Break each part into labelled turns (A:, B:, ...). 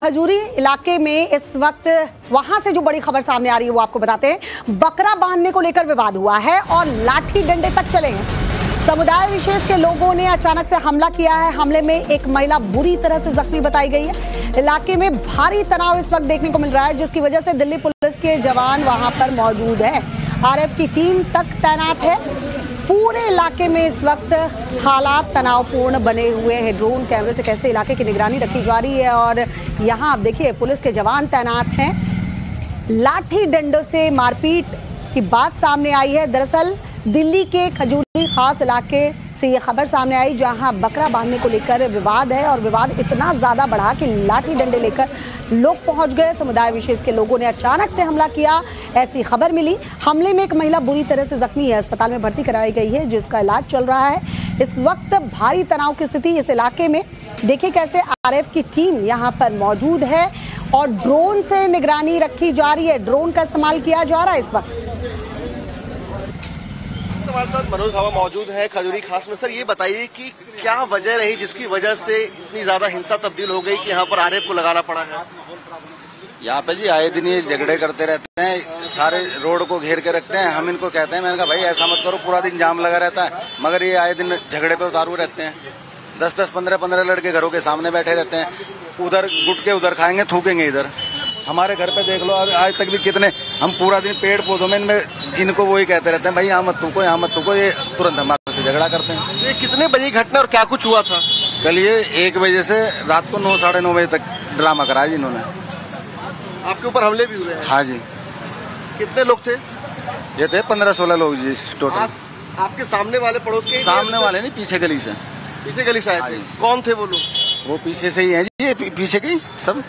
A: खजूरी इलाके में इस वक्त वहां से जो बड़ी खबर सामने आ रही है वो आपको बताते हैं। बकरा बांधने को लेकर विवाद हुआ है और लाठी डंडे तक चले हैं। समुदाय विशेष के लोगों ने अचानक से हमला किया है। हमले में एक महिला बुरी तरह से जख्मी बताई गई है। इलाके में भारी तनाव इस वक्त देखने को मिल रहा है, जिसकी वजह से दिल्ली पुलिस के जवान वहां पर मौजूद है। आरएफ की टीम तक तैनात है। पूरे इलाके में इस वक्त हालात तनावपूर्ण बने हुए हैं। ड्रोन कैमरे से कैसे इलाके की निगरानी रखी जा रही है और यहाँ आप देखिए पुलिस के जवान तैनात हैं। लाठी डंडों से मारपीट की बात सामने आई है। दरअसल दिल्ली के खजूरी खास इलाके से ये खबर सामने आई, जहां बकरा बांधने को लेकर विवाद है और विवाद इतना ज्यादा बढ़ा कि लाठी डंडे लेकर लोग पहुंच गए। समुदाय विशेष के लोगों ने अचानक से हमला किया, ऐसी खबर मिली। हमले में एक महिला बुरी तरह से जख्मी है, अस्पताल में भर्ती कराई गई है, जिसका इलाज चल रहा है। इस वक्त भारी तनाव की स्थिति इस इलाके में। देखिए कैसे आरएफ की टीम यहाँ पर मौजूद है और ड्रोन से निगरानी रखी जा रही है। ड्रोन का इस्तेमाल किया जा रहा है इस वक्त।
B: हमारे साथ मनोज हवा मौजूद है खजूरी खास में। सर, ये बताइए कि क्या वजह रही जिसकी वजह से इतनी ज्यादा हिंसा तब्दील हो गई कि यहाँ पर आरएफ को लगाना पड़ा है?
C: यहाँ पे जी आए दिन ये झगड़े करते रहते हैं, सारे रोड को घेर के रखते हैं। हम इनको कहते हैं, मैंने कहा भाई ऐसा मत करो, पूरा दिन जाम लगा रहता है, मगर ये आए दिन झगड़े पे उतारू रहते हैं। 10-10, 15-15 लड़के घरों के सामने बैठे रहते हैं। उधर गुटके उधर खाएंगे, थूकेंगे इधर। हमारे घर पे देख लो, आज तक भी कितने हम पूरा दिन पेड़ पौधों में इनको वही कहते रहते हैं, भाई यहाँ मत थूको, यहाँ मत थूको। ये तुरंत हमारे से झगड़ा करते हैं।
B: ये कितने बजे घटना और क्या कुछ हुआ था?
C: कल ये 1 बजे से रात को 9, साढ़े 9 बजे तक ड्रामा करा जी इन्होंने।
B: आपके ऊपर हमले भी हुए हैं?
C: हाँ जी।
B: कितने लोग थे?
C: ये थे 15-16 लोग जी टोटल।
B: आपके सामने वाले पड़ोस के?
C: सामने वाले नहीं, पीछे गली से।
B: पीछे गली से आए थे? कौन थे वो लोग?
C: वो पीछे से ही है जी, ये पीछे के सब।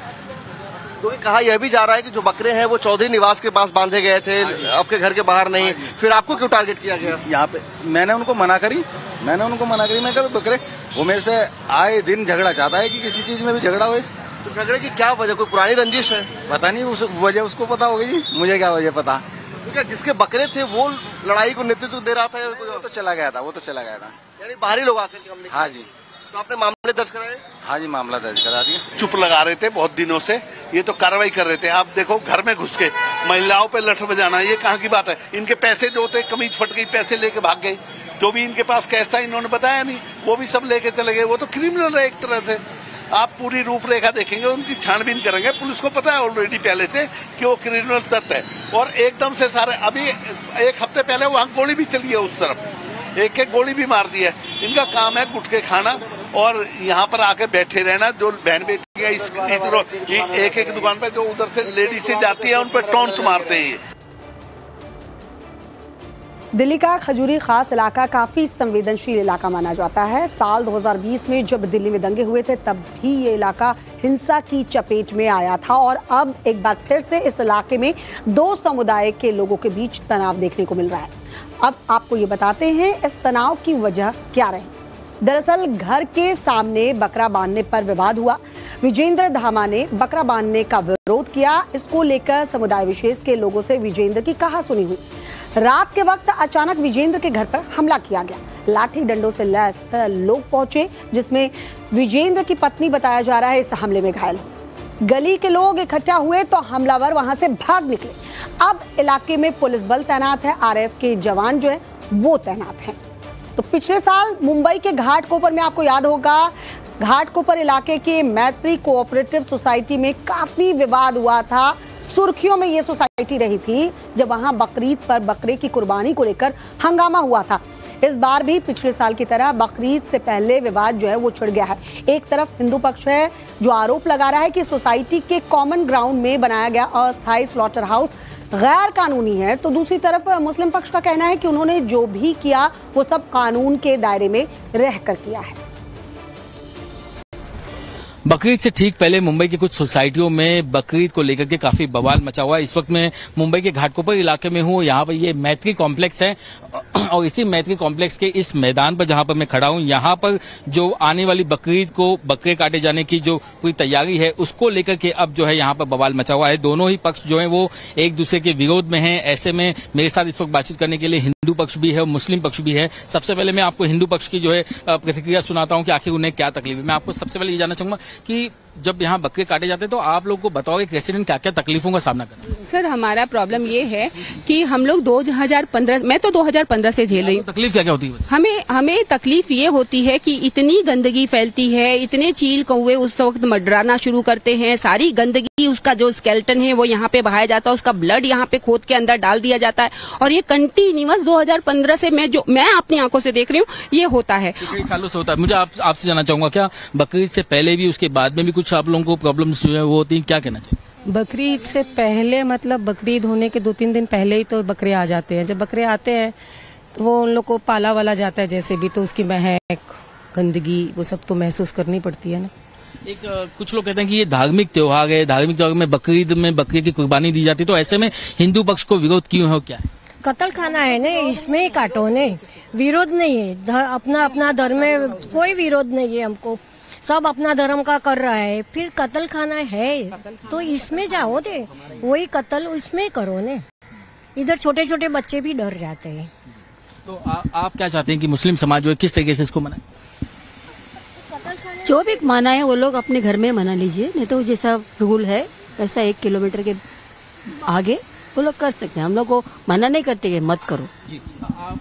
B: तो कहा यह भी जा रहा है कि जो बकरे हैं वो चौधरी निवास के पास बांधे गए थे, आपके घर के बाहर नहीं। फिर आपको क्यों टारगेट किया गया?
C: यहाँ पे मैंने उनको मना करी। मैं कहा बकरे, वो मेरे से आए दिन झगड़ा चाहता है कि किसी चीज में भी झगड़ा हुए।
B: तो झगड़े की क्या वजह? कोई पुरानी रंजिश है?
C: पता नहीं, उस वजह उसको पता होगी जी, मुझे क्या वजह पता।
B: क्योंकि जिसके बकरे थे वो लड़ाई को नेतृत्व दे रहा था।
C: वो तो चला गया था।
B: यानी बाहरी लोग आकर के हमने?
C: हाँ जी।
B: तो आपने मामले दर्ज कराए?
C: हाँ जी, मामला दर्ज करा दिया।
D: चुप लगा रहे थे बहुत दिनों से, ये तो कार्रवाई कर रहे थे। आप देखो घर में घुस के महिलाओं पे लठ बजाना, ये कहाँ की बात है? इनके पैसे जो थे, कमीज फट गई, पैसे लेके भाग गए। जो भी इनके पास कैश था इन्होंने बताया नहीं, वो भी सब लेके चले गए। वो तो क्रिमिनल है एक तरह से। आप पूरी रूपरेखा देखेंगे, उनकी छानबीन करेंगे। पुलिस को पता है ऑलरेडी पहले से कि वो क्रिमिनल तत्व है। और एकदम से सारे, अभी 1 हफ्ते पहले वहाँ गोली भी चली है उस तरफ, एक गोली भी मार दी है। इनका काम है गुटखे खाना और यहाँ पर आके बैठे रहना। जो बहन बेटी है एक दुकान पे जो उधर से लेडी से जाती है उन पर टॉन्ट मारते हैं।
A: दिल्ली का खजूरी खास इलाका काफी संवेदनशील इलाका माना जाता है। साल 2020 में जब दिल्ली में दंगे हुए थे तब भी ये इलाका हिंसा की चपेट में आया था और अब एक बार फिर से इस इलाके में 2 समुदाय के लोगों के बीच तनाव देखने को मिल रहा है। अब आपको ये बताते हैं इस तनाव की वजह क्या रही। दरअसल घर के सामने बकरा बांधने पर विवाद हुआ। विजेंद्र धामा ने बकरा बांधने का विरोध किया। इसको लेकर समुदाय विशेष के लोगों से विजेंद्र की कहासुनी हुई। रात के वक्त अचानक विजेंद्र के घर पर हमला किया गया। लाठी डंडों से लैस लोग पहुंचे, जिसमें विजेंद्र की पत्नी बताया जा रहा है इस हमले में घायल हो। गली के लोग इकट्ठा हुए तो हमलावर वहां से भाग निकले। अब इलाके में पुलिस बल तैनात है, आरएफ के जवान जो है वो तैनात हैं। तो पिछले साल मुंबई के घाटकोपर में आपको याद होगा, घाटकोपर इलाके के मैत्री कोऑपरेटिव सोसाइटी में काफी विवाद हुआ था। सुर्खियों में ये सोसाइटी रही थी जब वहां बकरीद पर बकरे की कुर्बानी को लेकर हंगामा हुआ था। इस बार भी पिछले साल की तरह बकरीद से पहले विवाद जो है वो छिड़ गया है। एक तरफ हिंदू पक्ष है जो आरोप लगा रहा है कि सोसाइटी के कॉमन ग्राउंड में बनाया गया अस्थायी स्लॉटर हाउस गैर कानूनी है, तो दूसरी तरफ मुस्लिम पक्ष का कहना है कि उन्होंने जो भी किया वो सब कानून के दायरे में रहकर किया है।
E: बकरीद से ठीक पहले मुंबई की कुछ सोसाइटियों में बकरीद को लेकर के काफी बवाल मचा हुआ है। इस वक्त मैं मुंबई के घाटकोपर इलाके में हूँ। यहाँ पर ये मैत्री कॉम्प्लेक्स है और इसी मैत्री कॉम्प्लेक्स के इस मैदान पर जहाँ पर मैं खड़ा हूँ, यहाँ पर जो आने वाली बकरीद को बकरे काटे जाने की जो पूरी तैयारी है उसको लेकर के अब जो है यहाँ पर बवाल मचा हुआ है। दोनों ही पक्ष जो है वो एक दूसरे के विरोध में हैं। ऐसे में मेरे साथ इस वक्त बातचीत करने के लिए हिंदू पक्ष भी है और मुस्लिम पक्ष भी है। सबसे पहले मैं आपको हिंदू पक्ष की जो है प्रतिक्रिया सुनाता हूँ कि आखिर उन्हें क्या तकलीफ है। मैं आपको सबसे पहले ये जानना चाहूंगा कि जब यहाँ बकरे काटे जाते हैं तो आप लोग को बताओगे कि रेसिडेंट क्या क्या तकलीफों का सामना करना है?
F: सर हमारा प्रॉब्लम ये है कि हम लोग 2015, मैं तो 2015 से झेल रही हूँ।
E: तकलीफ क्या क्या होती है?
F: हमें तकलीफ ये होती है कि इतनी गंदगी फैलती है, इतने चील कौवे उस वक्त मंडराना शुरू करते हैं, सारी गंदगी, उसका जो स्केलेटन है वो यहाँ पे बहाया जाता है, उसका ब्लड यहाँ पे खोद के अंदर डाल दिया जाता है, और ये कंटिन्यूअस 2015 से मैं अपनी आंखों से देख रही हूँ ये होता है।
E: कई सालों से होता है। मुझे आपसे जानना चाहूंगा, क्या बकरीद से पहले भी उसके बाद में भी कुछ आप लोगों को प्रॉब्लम्स जो है वो होती है, क्या कहना चाहिए?
G: बकरीद से पहले मतलब बकरीद होने के 2-3 दिन पहले ही तो बकरे आ जाते हैं। जब बकरे आते हैं तो वो उन लोग को पाला वाला जाता है जैसे भी, तो उसकी महक, गंदगी, वो सब तो महसूस करनी पड़ती है ना।
E: कुछ लोग कहते हैं कि ये धार्मिक त्योहार है, धार्मिक त्योहार में बकरीद में बकरी की कुर्बानी दी जाती है, तो ऐसे में हिंदू पक्ष को विरोध क्यों है, क्या है?
H: कत्ल खाना है ना, इसमें ही काटो ने, विरोध नहीं है। अपना अपना धर्म में कोई विरोध नहीं है, हमको सब अपना धर्म का कर रहा है, फिर कत्ल खाना है तो इसमें जाओ दे, वही कत्ल इसमें करो ने। इधर छोटे छोटे बच्चे भी डर जाते हैं।
E: तो आप क्या चाहते हैं कि मुस्लिम समाज जो है किस तरीके से इसको मनाए?
I: जो भी माना है वो लोग अपने घर में मना लीजिए, नहीं तो जैसा रूल है वैसा 1 किलोमीटर के आगे वो लोग कर सकते हैं। हम लोग को मना नहीं करते कि मत करो।
E: जी,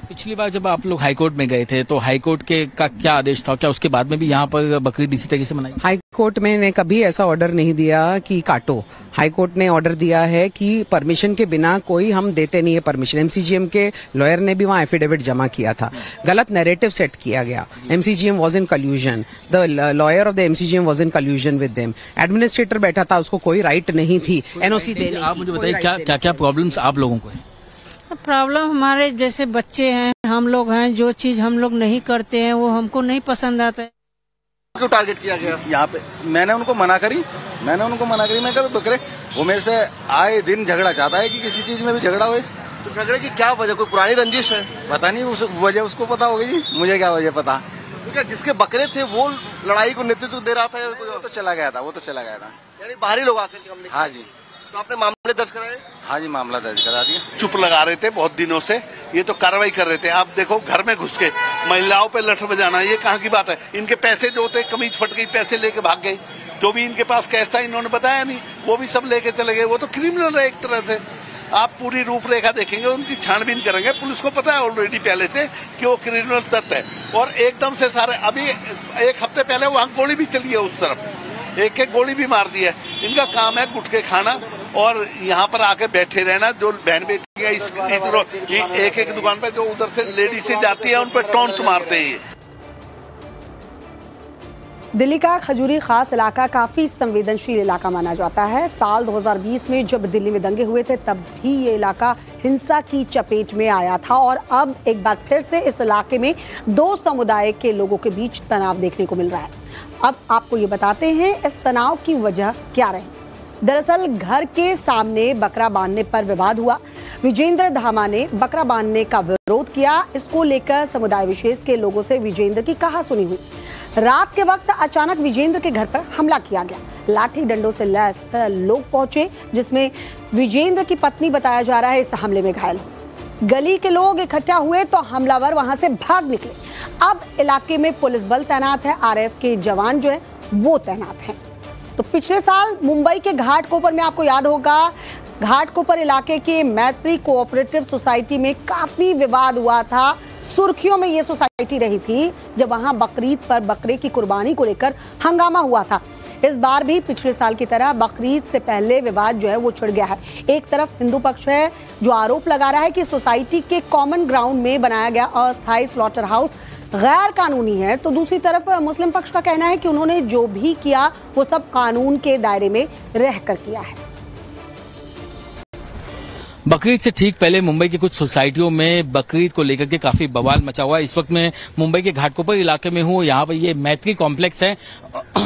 E: पिछली बार जब आप लोग हाईकोर्ट में गए थे तो हाईकोर्ट के का क्या आदेश था? क्या उसके बाद में भी यहाँ पर बकरीद इसी तरीके से मनाई?
J: हाईकोर्ट में ने कभी ऐसा ऑर्डर नहीं दिया कि काटो। हाईकोर्ट ने ऑर्डर दिया है कि परमिशन के बिना कोई हम देते नहीं है परमिशन। एमसीजीएम के लॉयर ने भी वहाँ एफिडेविट जमा किया था, गलत नैरेटिव सेट किया गया। MCGM was in कल्यूजन, the lawyer of the MCGM was in कल्यूजन with them. Administrator बैठा था, उसको कोई राइट नहीं थी एनओसी देने।
E: आप मुझे बताइए क्या क्या प्रॉब्लम्स आप लोगों को है?
G: प्रॉब्लम हमारे जैसे बच्चे हैं, हम लोग हैं, जो चीज हम लोग नहीं करते हैं वो हमको नहीं पसंद आता है।
B: क्यों टारगेट किया गया?
C: यहाँ पे मैंने उनको मना करी, मैं कभी बकरे, वो मेरे से आए दिन झगड़ा चाहता है कि किसी चीज में भी झगड़ा हुए।
B: तो झगड़े की क्या वजह? कोई पुरानी रंजिश है?
C: पता नहीं, उस वजह उसको पता होगी जी, मुझे क्या वजह पता।
B: क्या जिसके बकरे थे वो लड़ाई को नेतृत्व दे रहा था या कोई?
C: वो तो चला गया था।
B: यानी बाहरी लोग आकर के हमने?
C: हाँ जी।
B: तो आपने मामले दर्ज कराए?
C: हाँ जी, मामला दर्ज करा दिया।
D: चुप लगा रहे थे बहुत दिनों से, ये तो कार्रवाई कर रहे थे। आप देखो घर में घुस के महिलाओं पे लठ बजाना, ये कहाँ की बात है? इनके पैसे जो थे, कमीज फट गई, पैसे लेके भाग गए, जो भी इनके पास कैश था इन्होंने बताया नहीं, वो भी सब लेके चले गए। वो तो क्रिमिनल है एक तरह से। आप पूरी रूपरेखा देखेंगे, उनकी छानबीन करेंगे, पुलिस को पता है ऑलरेडी पहले से कि वो क्रिमिनल तत्व है। और एकदम से सारे, अभी 1 हफ्ते पहले वहाँ गोली भी चली है, उस तरफ एक गोली भी मार दी है। इनका काम है गुटखे खाना और यहाँ पर आके बैठे रहना। जो बहन बेटी है एक दुकान पे जो उधर से लेडीज से जाती है उन पर टॉन्ट मारते हैं।
A: दिल्ली का खजूरी खास इलाका काफी संवेदनशील इलाका माना जाता है। साल 2020 में जब दिल्ली में दंगे हुए थे तब भी ये इलाका हिंसा की चपेट में आया था और अब एक बार फिर से इस इलाके में 2 समुदाय के लोगों के बीच तनाव देखने को मिल रहा है। अब आपको ये बताते हैं इस तनाव की वजह क्या रही। दरअसल घर के सामने बकरा बांधने पर विवाद हुआ। विजेंद्र धामा ने बकरा बांधने का विरोध किया। इसको लेकर समुदाय विशेष के लोगों से विजेंद्र की कहासुनी हुई। रात के वक्त अचानक विजेंद्र के घर पर हमला किया गया। लाठी डंडों से लैस लोग पहुंचे, जिसमें विजेंद्र की पत्नी बताया जा रहा है इस हमले में घायल हुई। गली के लोग इकट्ठा हुए तो हमलावर वहां से भाग निकले। अब इलाके में पुलिस बल तैनात है, आरएएफ के जवान जो है वो तैनात हैं। तो पिछले साल मुंबई के घाटकोपर में आपको याद होगा, घाटकोपर इलाके के मैत्री कोऑपरेटिव सोसाइटी में काफी विवाद हुआ था। सुर्खियों में ये सोसाइटी रही थी जब वहां बकरीद पर बकरे की कुर्बानी को लेकर हंगामा हुआ था। इस बार भी पिछले साल की तरह बकरीद से पहले विवाद जो है वो छिड़ गया है। एक तरफ हिंदू पक्ष है जो आरोप लगा रहा है कि सोसाइटी के कॉमन ग्राउंड में बनाया गया अस्थायी स्लॉटर हाउस गैर कानूनी है, तो दूसरी तरफ मुस्लिम पक्ष का कहना है कि उन्होंने जो भी किया वो सब कानून के दायरे में रहकर किया है।
E: बकरीद से ठीक पहले मुंबई की कुछ सोसाइटियों में बकरीद को लेकर के काफी बवाल मचा हुआ है। इस वक्त मैं मुंबई के घाटकोपर इलाके में हूँ। यहाँ पर ये मैत्री कॉम्प्लेक्स है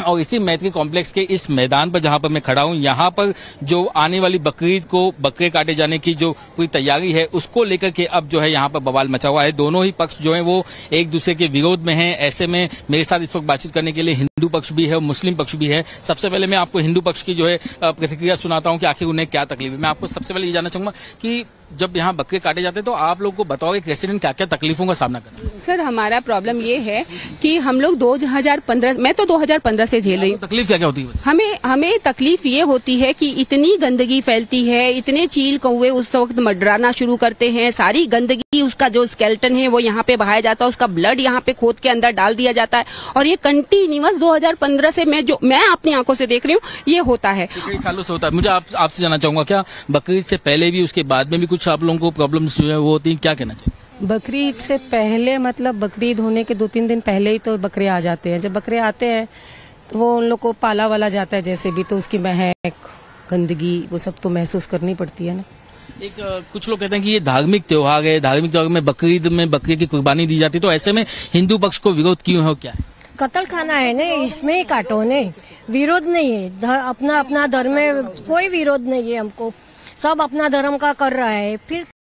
E: और इसी मैत्री कॉम्प्लेक्स के इस मैदान पर जहाँ पर मैं खड़ा हूँ, यहाँ पर जो आने वाली बकरीद को बकरे काटे जाने की जो पूरी तैयारी है उसको लेकर के अब जो है यहाँ पर बवाल मचा हुआ है। दोनों ही पक्ष जो है वो एक दूसरे के विरोध में है। ऐसे में मेरे साथ इस वक्त बातचीत करने के लिए हिंदू पक्ष भी है और मुस्लिम पक्ष भी है। सबसे पहले मैं आपको हिंदू पक्ष की जो है प्रतिक्रिया सुनाता हूँ कि आखिर उन्हें क्या तकलीफ है। मैं आपको सबसे पहले ये जानना चाहूंगा कि जब यहाँ बकरे काटे जाते हैं तो आप लोग को बताओ एक रेसिडेंट क्या क्या तकलीफों का सामना करना है?
F: सर हमारा प्रॉब्लम ये है कि हम लोग 2015 मैं तो 2015 से झेल रही हूँ।
E: तकलीफ क्या क्या होती है?
F: हमें तकलीफ ये होती है कि इतनी गंदगी फैलती है, इतने चील कौवे उस वक्त मंडराना शुरू करते हैं, सारी गंदगी उसका जो स्केलेटन है वो यहाँ पे बहाया जाता है, उसका ब्लड यहाँ पे खोद के अंदर डाल दिया जाता है और ये कंटिन्यूअस 2015 से मैं अपनी आंखों से देख रही हूँ ये होता है।
E: कई सालों से होता है। मुझे आपसे जानना चाहूंगा क्या बकरीद से पहले भी उसके बाद में भी कुछ आप लोगों को प्रॉब्लम्स जो है वो होती हैं, क्या कहना चाहिए?
G: बकरीद से पहले मतलब बकरीद होने के 2-3 दिन पहले ही तो बकरे आ जाते हैं। जब बकरे आते हैं तो वो उन लोग को पाला वाला जाता है जैसे भी, तो उसकी महक गंदगी वो सब तो महसूस करनी पड़ती है ना।
E: कुछ लोग कहते हैं कि ये धार्मिक त्योहार है, धार्मिक त्योहार में बकरीद में बकरी की कुर्बानी दी जाती है, तो ऐसे में हिंदू पक्ष को विरोध क्यों है, क्या है?
H: कत्ल खाना है ना, इसमें ही काटो ने, विरोध नहीं है। अपना अपना धर्म में कोई विरोध नहीं है हमको, सब अपना धर्म का कर रहा है। फिर